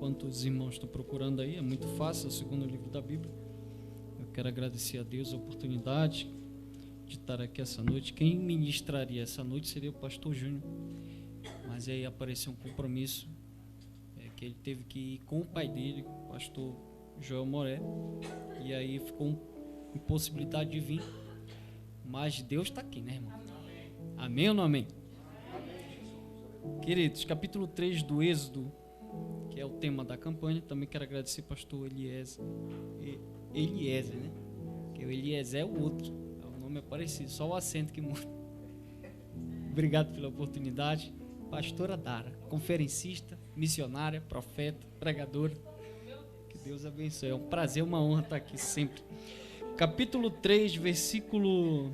enquanto os irmãos estão procurando aí, é muito fácil, é o segundo livro da Bíblia. Eu quero agradecer a Deus a oportunidade de estar aqui essa noite. Quem ministraria essa noite seria o pastor Júnior, mas aí apareceu um compromisso que ele teve que ir com o pai dele, o pastor Joel Moré, e aí ficou impossibilidade de vir, mas Deus está aqui, né, irmão? Amém ou não amém? Queridos, capítulo 3 do Êxodo, que é o tema da campanha. Também quero agradecer ao pastor Eliezer, né? Que o Eliezer é o outro, o nome é parecido, só o acento que muda. Obrigado pela oportunidade. Pastora Dara, conferencista, missionária, profeta, pregadora. Que Deus abençoe. É um prazer, uma honra estar aqui sempre. Capítulo 3, versículo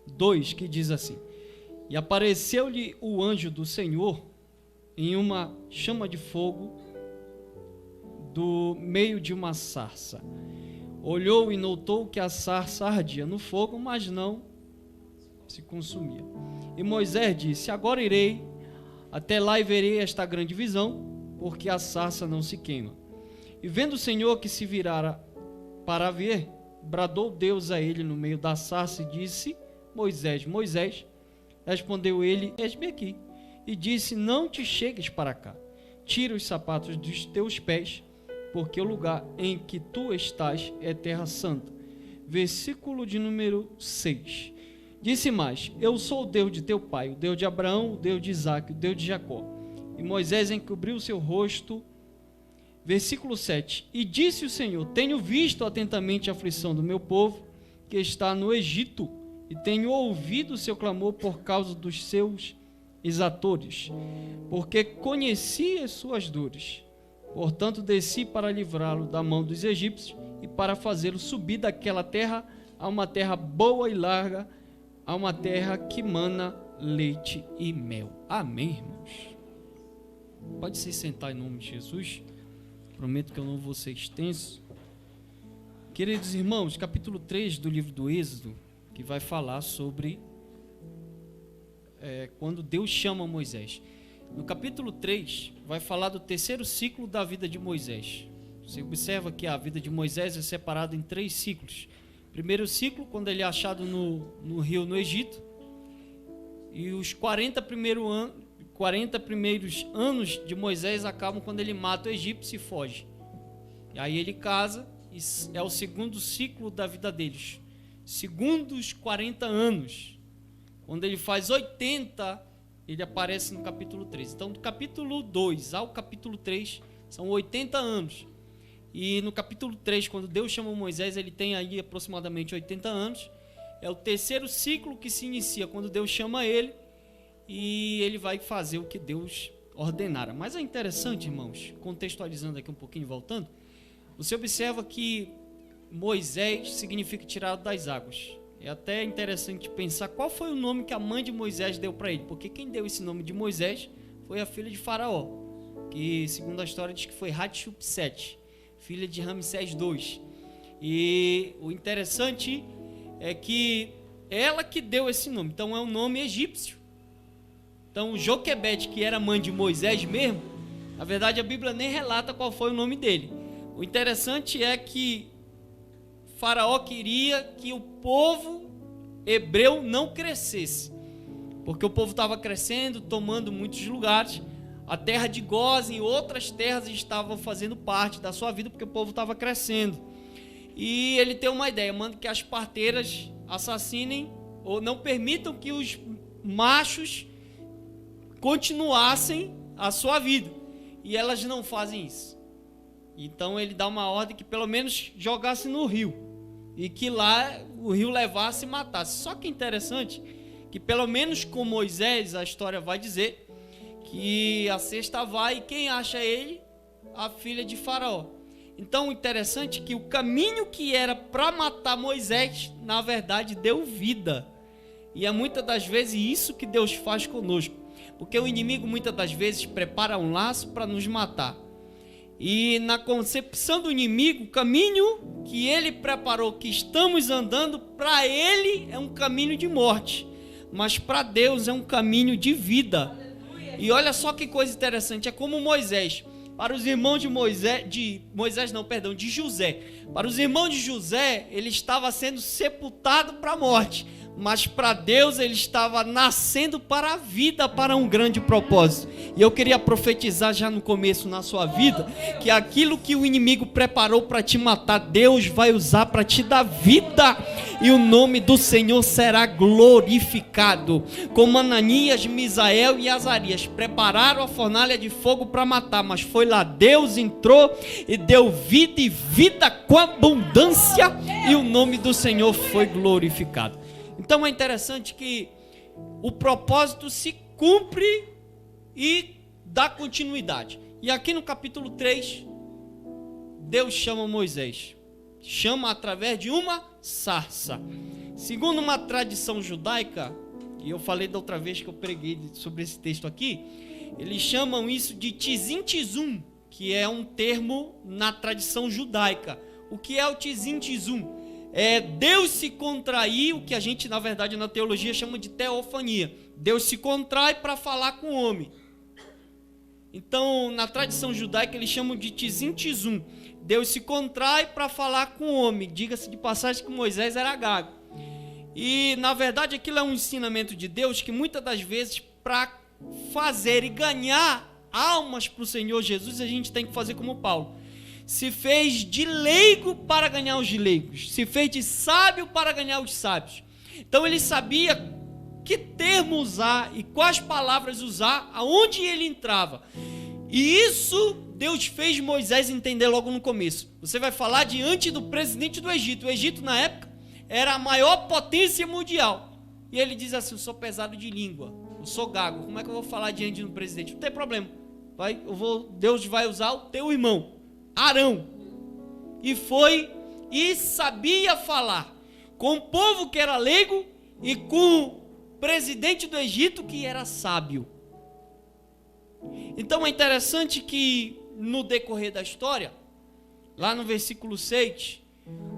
2, que diz assim: E apareceu-lhe o anjo do Senhor em uma chama de fogo do meio de uma sarça. Olhou e notou que a sarça ardia no fogo, mas não se consumia. E Moisés disse: Agora irei até lá e verei esta grande visão, porque a sarça não se queima. E vendo o Senhor que se virara para ver, bradou Deus a ele no meio da sarça e disse: Moisés, Moisés. Respondeu ele: Eis-me aqui. E disse: Não te chegues para cá. Tira os sapatos dos teus pés, porque o lugar em que tu estás é terra santa. Versículo de número 6. Disse mais: Eu sou o Deus de teu pai, o Deus de Abraão, o Deus de Isaque, o Deus de Jacó. E Moisés encobriu o seu rosto. Versículo 7. E disse o Senhor: Tenho visto atentamente a aflição do meu povo, que está no Egito, e tenho ouvido o seu clamor por causa dos seus exatores, porque conheci as suas dores. Portanto, desci para livrá-lo da mão dos egípcios e para fazê-lo subir daquela terra a uma terra boa e larga, a uma terra que mana leite e mel. Amém, irmãos? Pode se sentar em nome de Jesus. Prometo que eu não vou ser extenso. Queridos irmãos, capítulo 3 do livro do Êxodo, que vai falar sobre quando Deus chama Moisés. No capítulo 3, vai falar do terceiro ciclo da vida de Moisés. Você observa que a vida de Moisés é separada em 3 ciclos. Primeiro ciclo, quando ele é achado no rio, no Egito. E os 40 primeiros anos de Moisés acabam quando ele mata o egípcio e foge. E aí ele casa, e é o segundo ciclo da vida deles. Segundos 40 anos. Quando ele faz 80, ele aparece no capítulo 3. Então, do capítulo 2 ao capítulo 3, são 80 anos. E no capítulo 3, quando Deus chama Moisés, ele tem aí aproximadamente 80 anos. É o terceiro ciclo que se inicia quando Deus chama ele, e ele vai fazer o que Deus ordenara. Mas é interessante, irmãos, contextualizando aqui um pouquinho, voltando, você observa que Moisés significa tirado das águas. É até interessante pensar qual foi o nome que a mãe de Moisés deu para ele, porque quem deu esse nome de Moisés foi a filha de Faraó, que segundo a história diz que foi Hatshepsut, filha de Ramsés II. E o interessante é que ela que deu esse nome, então é um nome egípcio. Então Joquebede, que era mãe de Moisés mesmo, na verdade a Bíblia nem relata qual foi o nome dele. O interessante é que Faraó queria que o povo hebreu não crescesse, porque o povo estava crescendo, tomando muitos lugares. A terra de Gósen e outras terras estavam fazendo parte da sua vida, porque o povo estava crescendo. E ele tem uma ideia: manda que as parteiras assassinem ou não permitam que os machos continuassem a sua vida. E elas não fazem isso. Então ele dá uma ordem que pelo menos jogasse no rio, e que lá o rio levasse e matasse. Só que é interessante que pelo menos com Moisés a história vai dizer que a cesta vai, e quem acha ele? A filha de Faraó. Então o interessante é que o caminho que era para matar Moisés, na verdade deu vida. E é muitas das vezes isso que Deus faz conosco, porque o inimigo muitas das vezes prepara um laço para nos matar. E na concepção do inimigo, o caminho que ele preparou, que estamos andando, para ele é um caminho de morte, mas para Deus é um caminho de vida. E olha só que coisa interessante, é como Moisés. Para os irmãos de José. Para os irmãos de José, ele estava sendo sepultado para a morte. Mas para Deus ele estava nascendo para a vida, para um grande propósito. E eu queria profetizar já no começo na sua vida, que aquilo que o inimigo preparou para te matar, Deus vai usar para te dar vida. E o nome do Senhor será glorificado. Como Ananias, Misael e Azarias prepararam a fornalha de fogo para matar, mas foi lá, Deus entrou e deu vida, e vida com abundância, e o nome do Senhor foi glorificado. Então é interessante que o propósito se cumpre e dá continuidade. E aqui no capítulo 3, Deus chama Moisés. Chama através de uma sarça. Segundo uma tradição judaica, e eu falei da outra vez que eu preguei sobre esse texto aqui, eles chamam isso de tizim tizum, que é um termo na tradição judaica. O que é o tizim tizum? É Deus se contrair, o que a gente na verdade na teologia chama de teofania. Deus se contrai para falar com o homem. Então na tradição judaica eles chamam de tizim tizum. Deus se contrai para falar com o homem. Diga-se de passagem que Moisés era gago. E na verdade aquilo é um ensinamento de Deus que muitas das vezes para fazer e ganhar almas para o Senhor Jesus a gente tem que fazer como Paulo. Se fez de leigo para ganhar os leigos, se fez de sábio para ganhar os sábios. Então ele sabia que termo usar e quais palavras usar, aonde ele entrava. E isso Deus fez Moisés entender logo no começo. Você vai falar diante do presidente do Egito. O Egito na época era a maior potência mundial. E ele diz assim: eu sou pesado de língua, eu sou gago, como é que eu vou falar diante do presidente? Não tem problema, Deus vai usar o teu irmão Arão. E foi e sabia falar com o povo que era leigo e com o presidente do Egito que era sábio. Então é interessante que no decorrer da história, lá no versículo 6,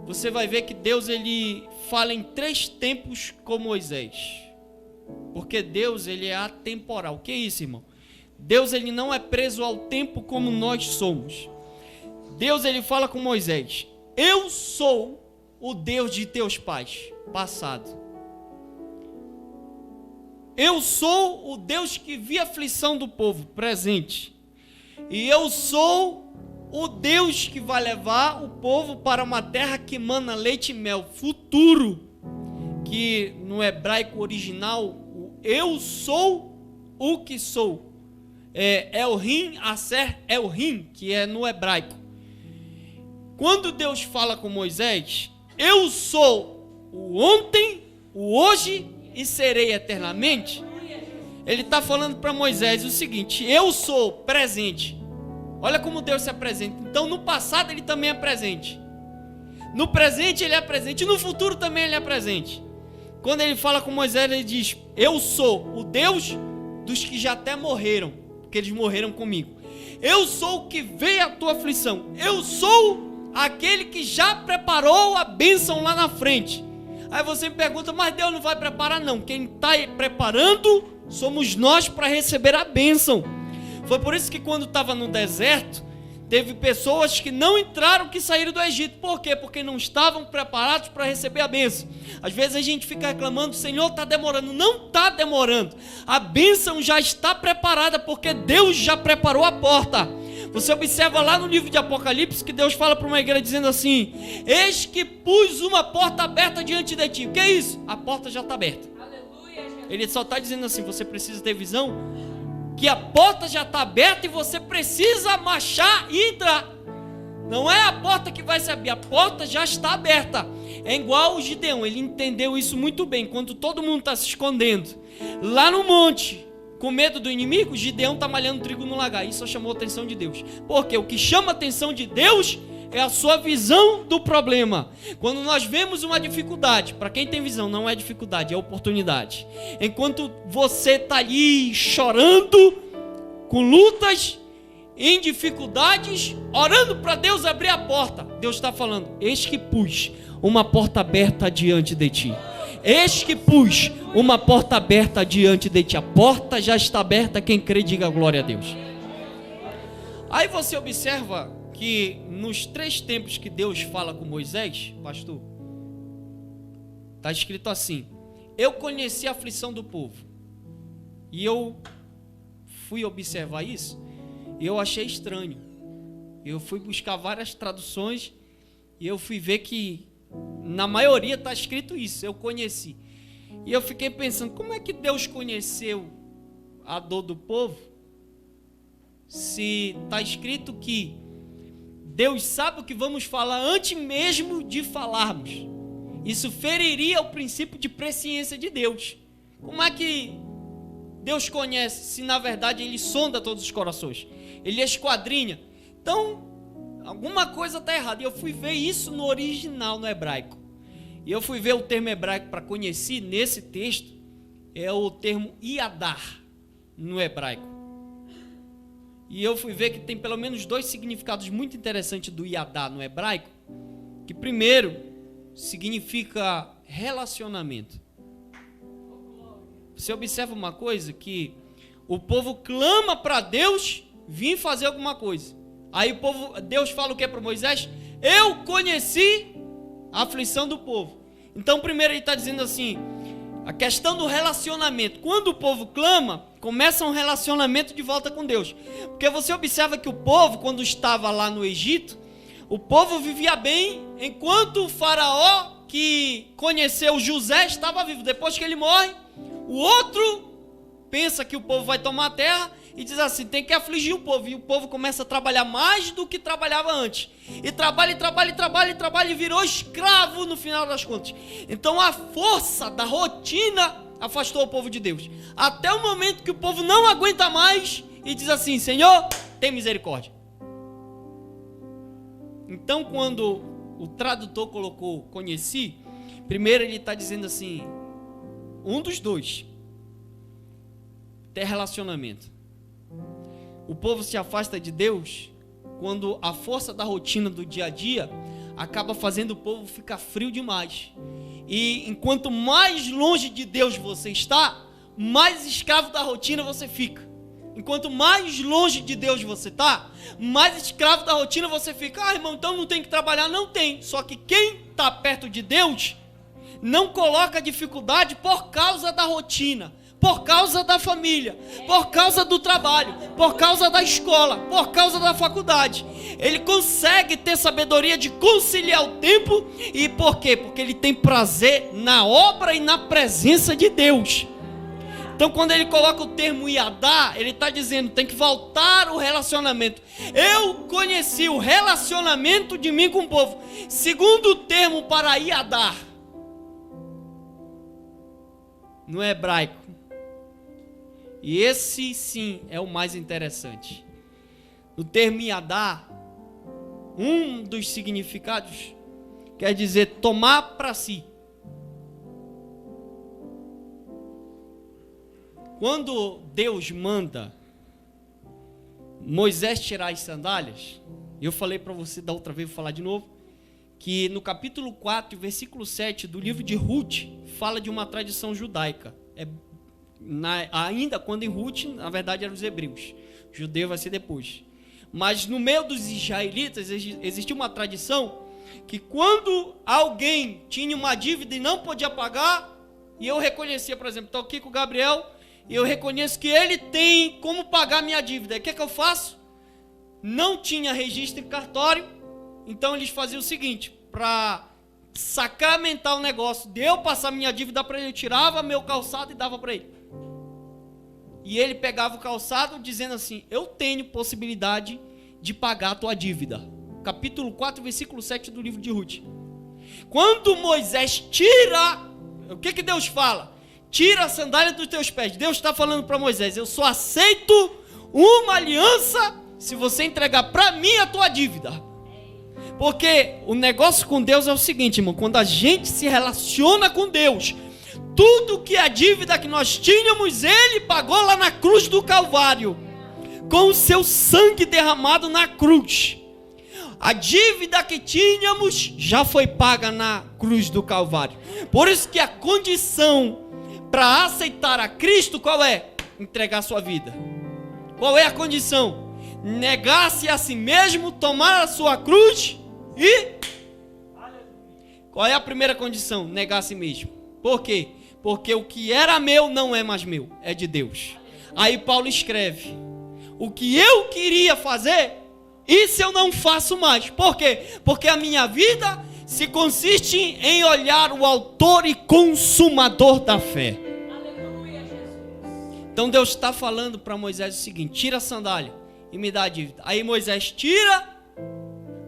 você vai ver que Deus ele fala em 3 tempos com Moisés. Porque Deus ele é atemporal. O que é isso, irmão? Deus ele não é preso ao tempo como nós somos. Deus ele fala com Moisés: eu sou o Deus de teus pais, passado. Eu sou o Deus que via a aflição do povo, presente. E eu sou o Deus que vai levar o povo para uma terra que mana leite e mel, futuro. Que no hebraico original, o eu sou o que sou. Elohim, Aser, Elohim, que é no hebraico. Quando Deus fala com Moisés, eu sou o ontem, o hoje e serei eternamente. Ele está falando para Moisés o seguinte: eu sou presente. Olha como Deus se apresenta. Então no passado ele também é presente. No presente ele é presente. E no futuro também ele é presente. Quando ele fala com Moisés, ele diz: eu sou o Deus dos que já até morreram, porque eles morreram comigo. Eu sou o que vê a tua aflição. Eu sou aquele que já preparou a bênção lá na frente. Aí você me pergunta: mas Deus não vai preparar? Não, quem está preparando somos nós para receber a bênção. Foi por isso que quando estava no deserto, teve pessoas que não entraram, que saíram do Egito. Por quê? Porque não estavam preparados para receber a bênção. Às vezes a gente fica reclamando: Senhor, está demorando. Não está demorando. A bênção já está preparada, porque Deus já preparou a porta. Você observa lá no livro de Apocalipse que Deus fala para uma igreja dizendo assim: eis que pus uma porta aberta diante de ti. O que é isso? A porta já está aberta. Ele só está dizendo assim: você precisa ter visão, que a porta já está aberta e você precisa marchar e entrar. Não é a porta que vai se abrir, a porta já está aberta. É igual o Gideão, ele entendeu isso muito bem. Quando todo mundo está se escondendo lá no monte, com medo do inimigo, Gideão está malhando trigo no lagar. Isso só chamou a atenção de Deus. Porque o que chama a atenção de Deus é a sua visão do problema. Quando nós vemos uma dificuldade, para quem tem visão, não é dificuldade, é oportunidade. Enquanto você está ali chorando, com lutas, em dificuldades, orando para Deus abrir a porta, Deus está falando: eis que pus uma porta aberta diante de ti. Eis que pus uma porta aberta diante de ti. A porta já está aberta. Quem crê, diga glória a Deus. Aí você observa que nos 3 tempos que Deus fala com Moisés, pastor, está escrito assim: eu conheci a aflição do povo. E eu fui observar isso e eu achei estranho. Eu fui buscar várias traduções e eu fui ver que na maioria está escrito isso: eu conheci. E eu fiquei pensando, como é que Deus conheceu a dor do povo, se está escrito que Deus sabe o que vamos falar antes mesmo de falarmos? Isso feriria o princípio de presciência de Deus. Como é que Deus conhece, se na verdade Ele sonda todos os corações? Ele esquadrinha. Então, alguma coisa está errada. E eu fui ver isso no original, no hebraico. E eu fui ver o termo hebraico para conhecer nesse texto, é o termo iadar, no hebraico. E eu fui ver que tem pelo menos 2 significados muito interessantes do iadar no hebraico. Que primeiro, significa relacionamento. Você observa uma coisa, que o povo clama para Deus vir fazer alguma coisa. Aí Deus fala o que para Moisés? Eu conheci a aflição do povo. Então primeiro ele está dizendo assim, a questão do relacionamento. Quando o povo clama, começa um relacionamento de volta com Deus. Porque você observa que o povo, quando estava lá no Egito, o povo vivia bem, enquanto o faraó que conheceu José estava vivo. Depois que ele morre, o outro pensa que o povo vai tomar a terra e diz assim, tem que afligir o povo. E o povo começa a trabalhar mais do que trabalhava antes. E trabalha e virou escravo no final das contas. Então a força da rotina afastou o povo de Deus. Até o momento que o povo não aguenta mais e diz assim, Senhor, tem misericórdia. Então quando o tradutor colocou conheci, primeiro ele está dizendo assim, um dos dois, ter relacionamento. O povo se afasta de Deus quando a força da rotina do dia a dia acaba fazendo o povo ficar frio demais. E enquanto mais longe de Deus você está, mais escravo da rotina você fica. Enquanto mais longe de Deus você está, mais escravo da rotina você fica. Ah, irmão, então não tem que trabalhar? Não tem. Só que quem está perto de Deus não coloca dificuldade por causa da rotina, por causa da família, por causa do trabalho, por causa da escola, por causa da faculdade. Ele consegue ter sabedoria de conciliar o tempo. E por quê? Porque ele tem prazer na obra e na presença de Deus. Então quando ele coloca o termo iadar, ele está dizendo, tem que voltar o relacionamento. Eu conheci o relacionamento de mim com o povo. Segundo termo para iadar, no hebraico, e esse sim é o mais interessante. No termo iadar, um dos significados quer dizer tomar para si. Quando Deus manda Moisés tirar as sandálias, eu falei para você da outra vez, vou falar de novo, que no capítulo 4, versículo 7 do livro de Ruth, fala de uma tradição judaica. Ainda quando em Ruth, na verdade eram os hebreus, judeu vai ser depois. Mas no meio dos israelitas existia uma tradição que quando alguém tinha uma dívida e não podia pagar, e eu reconhecia, por exemplo, estou aqui com o Gabriel, e eu reconheço que ele tem como pagar minha dívida. O que é que eu faço? Não tinha registro em cartório, então eles faziam o seguinte, para sacramentar o negócio de eu passar minha dívida para ele, eu tirava meu calçado e dava para ele. E ele pegava o calçado dizendo assim, eu tenho possibilidade de pagar a tua dívida. Capítulo 4, versículo 7 do livro de Ruth. Quando Moisés tira, o que Deus fala? Tira a sandália dos teus pés. Deus está falando para Moisés, eu só aceito uma aliança se você entregar para mim a tua dívida. Porque o negócio com Deus é o seguinte, irmão, quando a gente se relaciona com Deus, tudo que a dívida que nós tínhamos, Ele pagou lá na cruz do Calvário, com o seu sangue derramado na cruz. A dívida que tínhamos já foi paga na cruz do Calvário. Por isso que a condição para aceitar a Cristo, qual é? Entregar a sua vida. Qual é a condição? negar-se a si mesmo, tomar a sua cruz e... Qual é a primeira condição? Negar a si mesmo. Por quê? Porque o que era meu não é mais meu, é de Deus. Aí Paulo escreve: o que eu queria fazer, isso eu não faço mais. Por quê? Porque a minha vida se consiste em olhar o autor e consumador da fé. Aleluia, Jesus. Então Deus está falando para Moisés o seguinte: tira a sandália e me dá a dívida. Aí Moisés tira.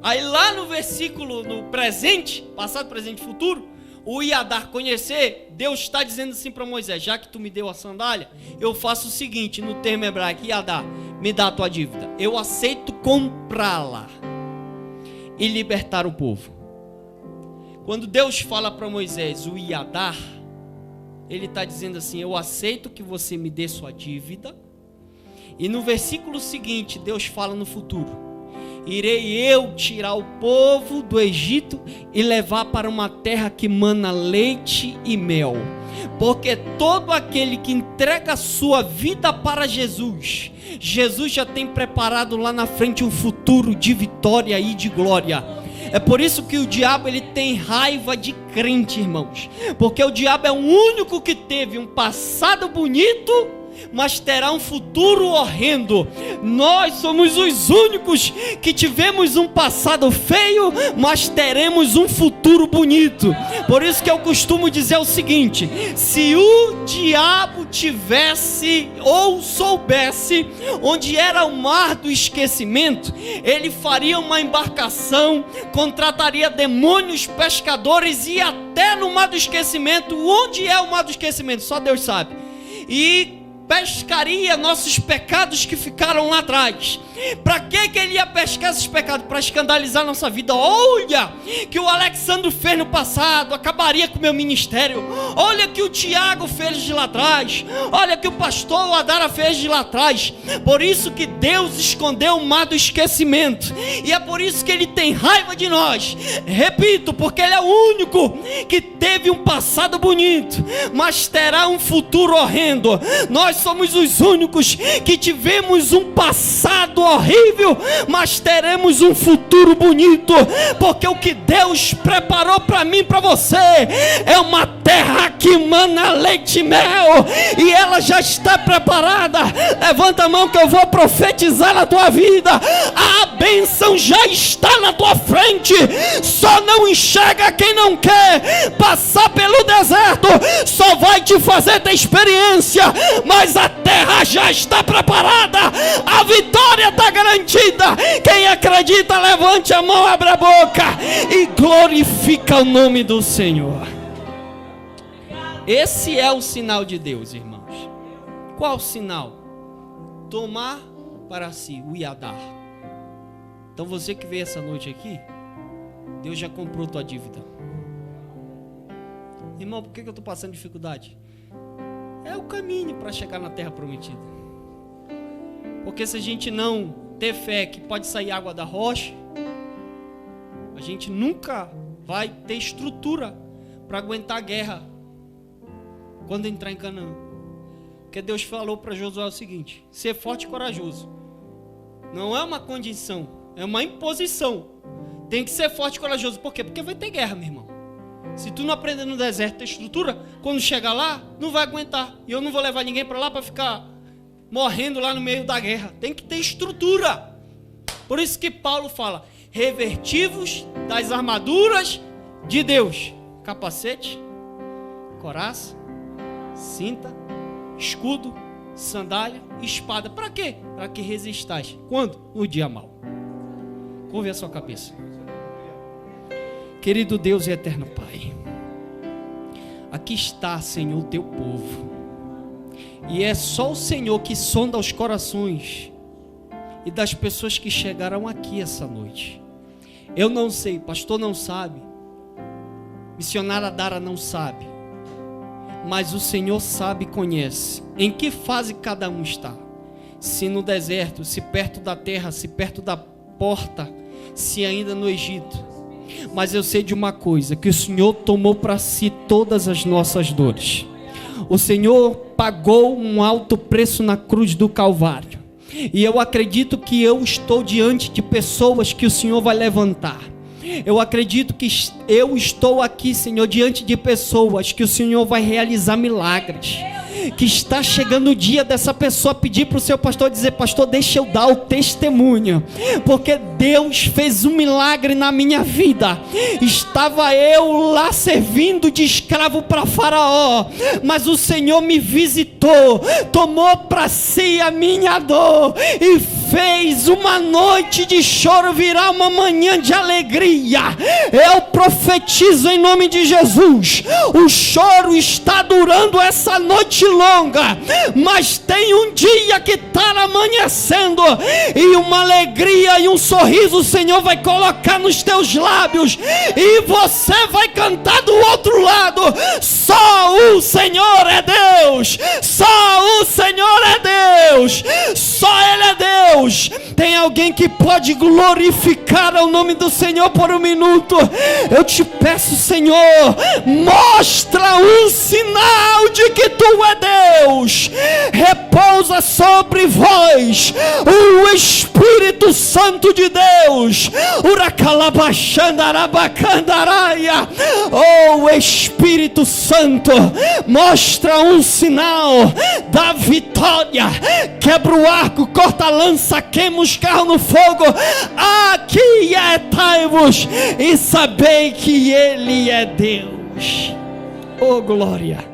Aí lá no versículo, no presente, passado, presente e futuro, o Iadar conhecer, Deus está dizendo assim para Moisés: já que tu me deu a sandália, eu faço o seguinte, no termo hebraico, Iadar, me dá a tua dívida. Eu aceito comprá-la e libertar o povo. Quando Deus fala para Moisés o Iadar, ele está dizendo assim: eu aceito que você me dê sua dívida. E no versículo seguinte, Deus fala no futuro: irei eu tirar o povo do Egito e levar para uma terra que mana leite e mel. Porque todo aquele que entrega a sua vida para Jesus, Jesus já tem preparado lá na frente um futuro de vitória e de glória. É por isso que o diabo ele tem raiva de crente, irmãos. Porque o diabo é o único que teve um passado bonito, mas terá um futuro horrendo. Nós somos os únicos que tivemos um passado feio, mas teremos um futuro bonito. Por isso que eu costumo dizer o seguinte: se o diabo tivesse ou soubesse onde era o mar do esquecimento, ele faria uma embarcação, contrataria demônios, pescadores, e até no mar do esquecimento. Onde é o mar do esquecimento? Só Deus sabe. E pescaria nossos pecados que ficaram lá atrás. Para que ele ia pescar esses pecados? Para escandalizar nossa vida. Olha que o Alexandre fez no passado, acabaria com o meu ministério. Olha que o Tiago fez de lá atrás. Olha que o pastor Adara fez de lá atrás. Por isso que Deus escondeu o mar do esquecimento. E é por isso que ele tem raiva de nós. Repito, porque ele é o único que teve um passado bonito, mas terá um futuro horrendo. Nós somos os únicos que tivemos um passado horrível, mas teremos um futuro bonito, porque o que Deus preparou para mim e para você é uma terra que mana leite e mel, e ela já está preparada. Levanta a mão que eu vou profetizar na tua vida. A bênção já está na tua frente, só não enxerga quem não quer. Passar pelo deserto só vai te fazer ter experiência, mas a terra já está preparada, a vitória está garantida. Quem acredita, levante a mão, abre a boca e glorifica o nome do Senhor. Esse é o sinal de Deus, irmãos. Qual o sinal? Tomar para si o Iadar. Então você que veio essa noite aqui, Deus já comprou tua dívida. Irmão, por que eu estou passando dificuldade? É o caminho para chegar na terra prometida. Porque se a gente não ter fé que pode sair água da rocha, a gente nunca vai ter estrutura para aguentar a guerra quando entrar em Canaã. Porque Deus falou para Josué o seguinte: ser forte e corajoso. Não é uma condição, é uma imposição. Tem que ser forte e corajoso. Por quê? Porque vai ter guerra, meu irmão. Se tu não aprender no deserto ter estrutura, quando chegar lá, não vai aguentar. E eu não vou levar ninguém para lá para ficar morrendo lá no meio da guerra. Tem que ter estrutura. Por isso que Paulo fala: revertivos das armaduras de Deus. Capacete, coraça, cinta, escudo, sandália, espada. Para quê? Para que resistais. Quando? No dia mau. Curve a sua cabeça. Querido Deus e eterno Pai, aqui está, Senhor, o teu povo. E é só o Senhor que sonda os corações e das pessoas que chegaram aqui essa noite. Eu não sei, pastor não sabe, missionária Dara não sabe, mas o Senhor sabe e conhece em que fase cada um está. Se no deserto, se perto da terra, se perto da porta, se ainda no Egito. Mas eu sei de uma coisa, que o Senhor tomou para si todas as nossas dores. O Senhor pagou um alto preço na cruz do Calvário. E eu acredito que eu estou diante de pessoas que o Senhor vai levantar. Eu acredito que eu estou aqui, Senhor, diante de pessoas que o Senhor vai realizar milagres. Que está chegando o dia dessa pessoa pedir para o seu pastor, dizer: pastor, deixa eu dar o testemunho, porque Deus fez um milagre na minha vida. Estava eu lá servindo de escravo para Faraó, mas o Senhor me visitou, tomou para si a minha dor e fez uma noite de choro virar uma manhã de alegria. Eu profetizo em nome de Jesus, o choro está durando essa noite longa, mas tem um dia que está amanhecendo, e uma alegria e um sorriso o Senhor vai colocar nos teus lábios, e você vai cantar do outro lado: só o Senhor é Deus, só o Senhor é Deus, só Ele é Deus. Tem alguém que pode glorificar o nome do Senhor por um minuto? Eu te peço, Senhor, mostra um sinal de que Tu é Deus. Repousa sobre vós o Espírito Santo de Deus. Oh, Espírito Santo, mostra um sinal da vitória. Quebra o arco, corta a lança, queima os carros no fogo. Aquietai-vos e sabei que Ele é Deus. Oh, glória.